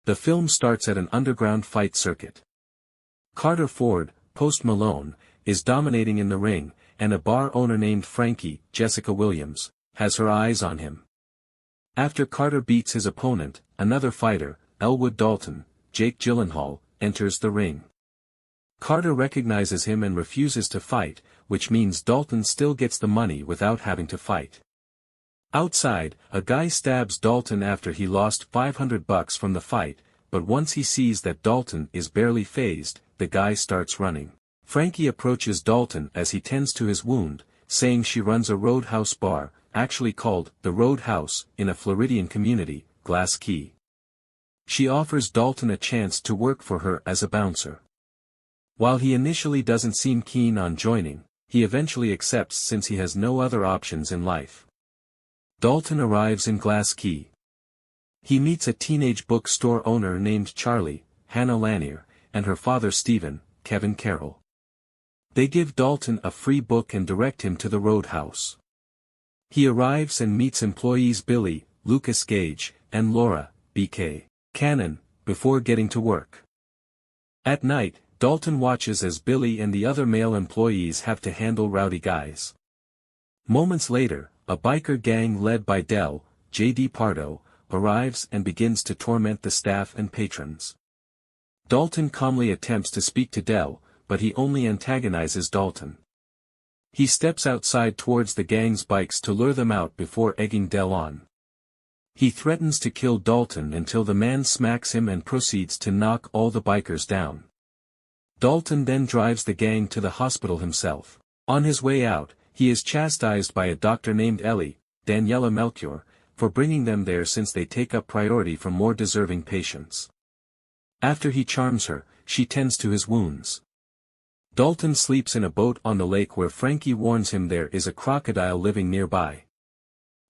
The film starts at an underground fight circuit. Carter Ford, Post Malone, is dominating in the ring, and a bar owner named Frankie, Jessica Williams, has her eyes on him. After Carter beats his opponent, another fighter, Elwood Dalton, Jake Gyllenhaal, enters the ring. Carter recognizes him and refuses to fight, which means Dalton still gets the money without having to fight. Outside, a guy stabs Dalton after he lost $500 from the fight, but once he sees that Dalton is barely fazed, the guy starts running. Frankie approaches Dalton as he tends to his wound, saying she runs a roadhouse bar, actually called the Roadhouse, in a Floridian community, Glass Key. She offers Dalton a chance to work for her as a bouncer. While he initially doesn't seem keen on joining, he eventually accepts since he has no other options in life. Dalton arrives in Glass Key. He meets a teenage bookstore owner named Charlie, Hannah Lanier, and her father Stephen, Kevin Carroll. They give Dalton a free book and direct him to the Roadhouse. He arrives and meets employees Billy, Lucas Gage, and Laura, B.K. Cannon, before getting to work. At night, Dalton watches as Billy and the other male employees have to handle rowdy guys. Moments later, a biker gang led by Del, J.D. Pardo, arrives and begins to torment the staff and patrons. Dalton calmly attempts to speak to Del, but he only antagonizes Dalton. He steps outside towards the gang's bikes to lure them out before egging Del on. He threatens to kill Dalton until the man smacks him and proceeds to knock all the bikers down. Dalton then drives the gang to the hospital himself. On his way out, he is chastised by a doctor named Ellie, Daniela Melchior, for bringing them there since they take up priority for more deserving patients. After he charms her, she tends to his wounds. Dalton sleeps in a boat on the lake where Frankie warns him there is a crocodile living nearby.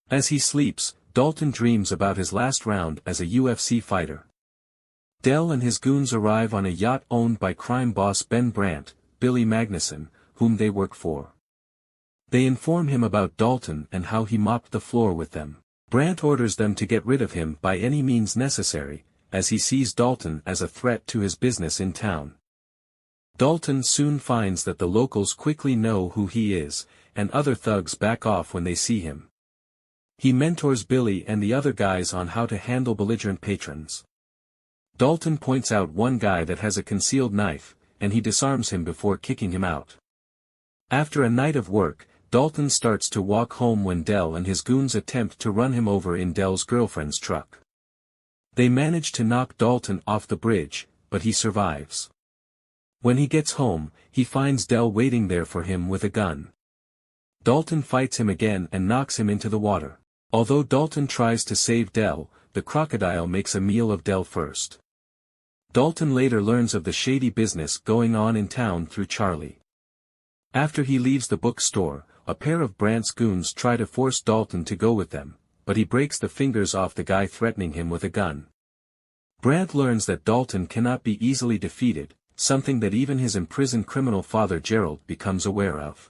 As he sleeps, Dalton dreams about his last round as a UFC fighter. Del and his goons arrive on a yacht owned by crime boss Ben Brandt, Billy Magnuson, whom they work for. They inform him about Dalton and how he mopped the floor with them. Brandt orders them to get rid of him by any means necessary, as he sees Dalton as a threat to his business in town. Dalton soon finds that the locals quickly know who he is, and other thugs back off when they see him. He mentors Billy and the other guys on how to handle belligerent patrons. Dalton points out one guy that has a concealed knife, and he disarms him before kicking him out. After a night of work, Dalton starts to walk home when Del and his goons attempt to run him over in Del's girlfriend's truck. They manage to knock Dalton off the bridge, but he survives. When he gets home, he finds Del waiting there for him with a gun. Dalton fights him again and knocks him into the water. Although Dalton tries to save Del, the crocodile makes a meal of Del first. Dalton later learns of the shady business going on in town through Charlie. After he leaves the bookstore, a pair of Brandt's goons try to force Dalton to go with them, but he breaks the fingers off the guy threatening him with a gun. Brandt learns that Dalton cannot be easily defeated, something that even his imprisoned criminal father Gerald becomes aware of.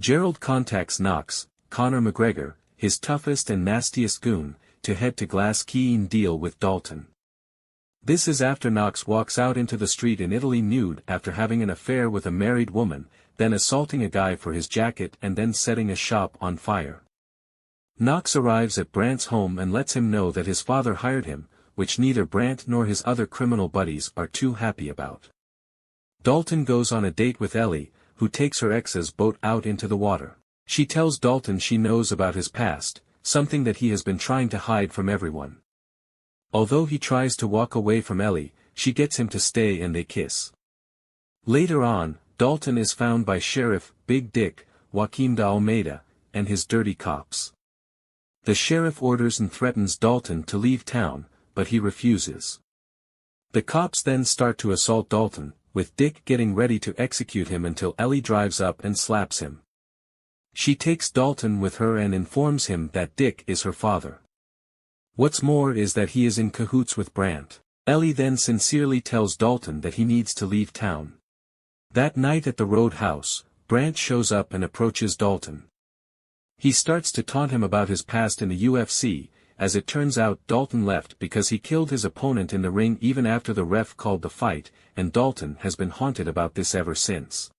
Gerald contacts Knox, Conor McGregor, his toughest and nastiest goon, to head to Glass Key and deal with Dalton. This is after Knox walks out into the street in Italy nude after having an affair with a married woman, then assaulting a guy for his jacket and then setting a shop on fire. Knox arrives at Brandt's home and lets him know that his father hired him, which neither Brandt nor his other criminal buddies are too happy about. Dalton goes on a date with Ellie, who takes her ex's boat out into the water. She tells Dalton she knows about his past, something that he has been trying to hide from everyone. Although he tries to walk away from Ellie, she gets him to stay and they kiss. Later on, Dalton is found by Sheriff Big Dick, Joaquim de Almeida, and his dirty cops. The sheriff orders and threatens Dalton to leave town, but he refuses. The cops then start to assault Dalton, with Dick getting ready to execute him until Ellie drives up and slaps him. She takes Dalton with her and informs him that Dick is her father. What's more is that he is in cahoots with Brandt. Ellie then sincerely tells Dalton that he needs to leave town. That night at the Roadhouse, Brandt shows up and approaches Dalton. He starts to taunt him about his past in the UFC, as it turns out Dalton left because he killed his opponent in the ring even after the ref called the fight, and Dalton has been haunted about this ever since.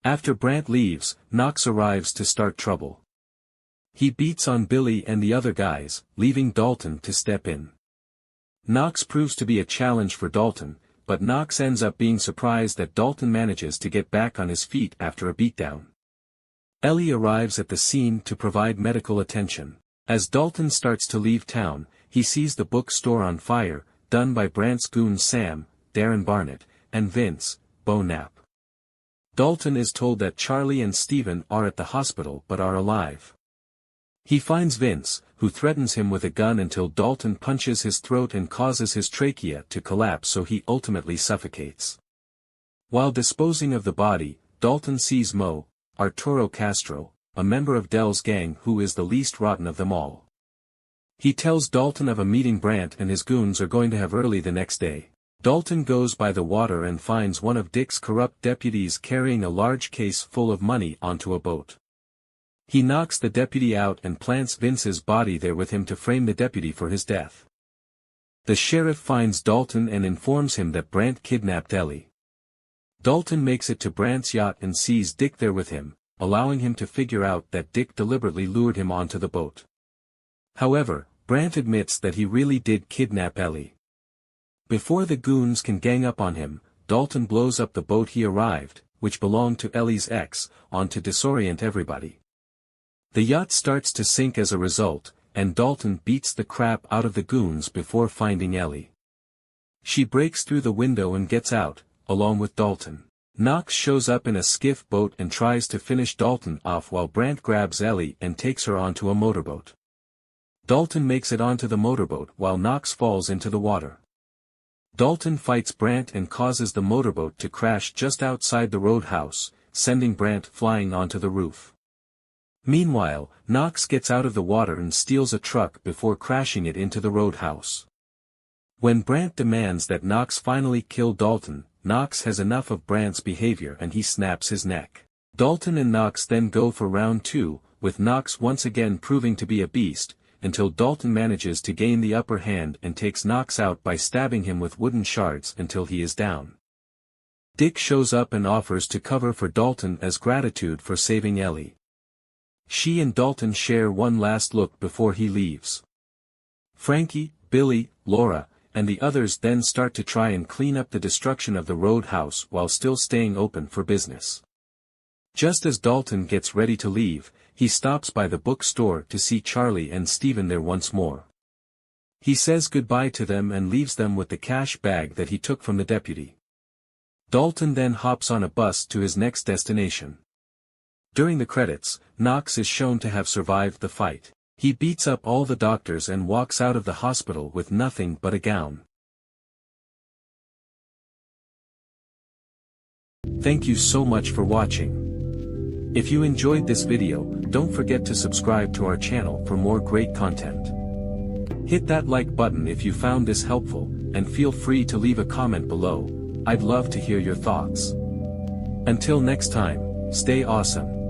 After Brandt leaves, Knox arrives to start trouble. He beats on Billy and the other guys, leaving Dalton to step in. Knox proves to be a challenge for Dalton, but Knox ends up being surprised that Dalton manages to get back on his feet after a beatdown. Ellie arrives at the scene to provide medical attention. As Dalton starts to leave town, he sees the bookstore on fire, done by Brandt's goons Sam, Darren Barnett, and Vince, Bo Knapp. Dalton is told that Charlie and Steven are at the hospital but are alive. He finds Vince, who threatens him with a gun until Dalton punches his throat and causes his trachea to collapse so he ultimately suffocates. While disposing of the body, Dalton sees Mo, Arturo Castro, a member of Dell's gang who is the least rotten of them all. He tells Dalton of a meeting Brandt and his goons are going to have early the next day. Dalton goes by the water and finds one of Dick's corrupt deputies carrying a large case full of money onto a boat. He knocks the deputy out and plants Vince's body there with him to frame the deputy for his death. The sheriff finds Dalton and informs him that Brandt kidnapped Ellie. Dalton makes it to Brandt's yacht and sees Dick there with him, allowing him to figure out that Dick deliberately lured him onto the boat. However, Brandt admits that he really did kidnap Ellie. Before the goons can gang up on him, Dalton blows up the boat he arrived, which belonged to Ellie's ex, on to disorient everybody. The yacht starts to sink as a result, and Dalton beats the crap out of the goons before finding Ellie. She breaks through the window and gets out, along with Dalton. Knox shows up in a skiff boat and tries to finish Dalton off while Brandt grabs Ellie and takes her onto a motorboat. Dalton makes it onto the motorboat while Knox falls into the water. Dalton fights Brandt and causes the motorboat to crash just outside the roadhouse, sending Brandt flying onto the roof. Meanwhile, Knox gets out of the water and steals a truck before crashing it into the roadhouse. When Brandt demands that Knox finally kill Dalton, Knox has enough of Brandt's behavior and he snaps his neck. Dalton and Knox then go for round 2, with Knox once again proving to be a beast, until Dalton manages to gain the upper hand and takes Knox out by stabbing him with wooden shards until he is down. Dick shows up and offers to cover for Dalton as gratitude for saving Ellie. She and Dalton share one last look before he leaves. Frankie, Billy, Laura, and the others then start to try and clean up the destruction of the roadhouse while still staying open for business. Just as Dalton gets ready to leave, he stops by the bookstore to see Charlie and Steven there once more. He says goodbye to them and leaves them with the cash bag that he took from the deputy. Dalton then hops on a bus to his next destination. During the credits, Knox is shown to have survived the fight. He beats up all the doctors and walks out of the hospital with nothing but a gown. Thank you so much for watching. If you enjoyed this video, don't forget to subscribe to our channel for more great content. Hit that like button if you found this helpful, and feel free to leave a comment below. I'd love to hear your thoughts. Until next time, stay awesome.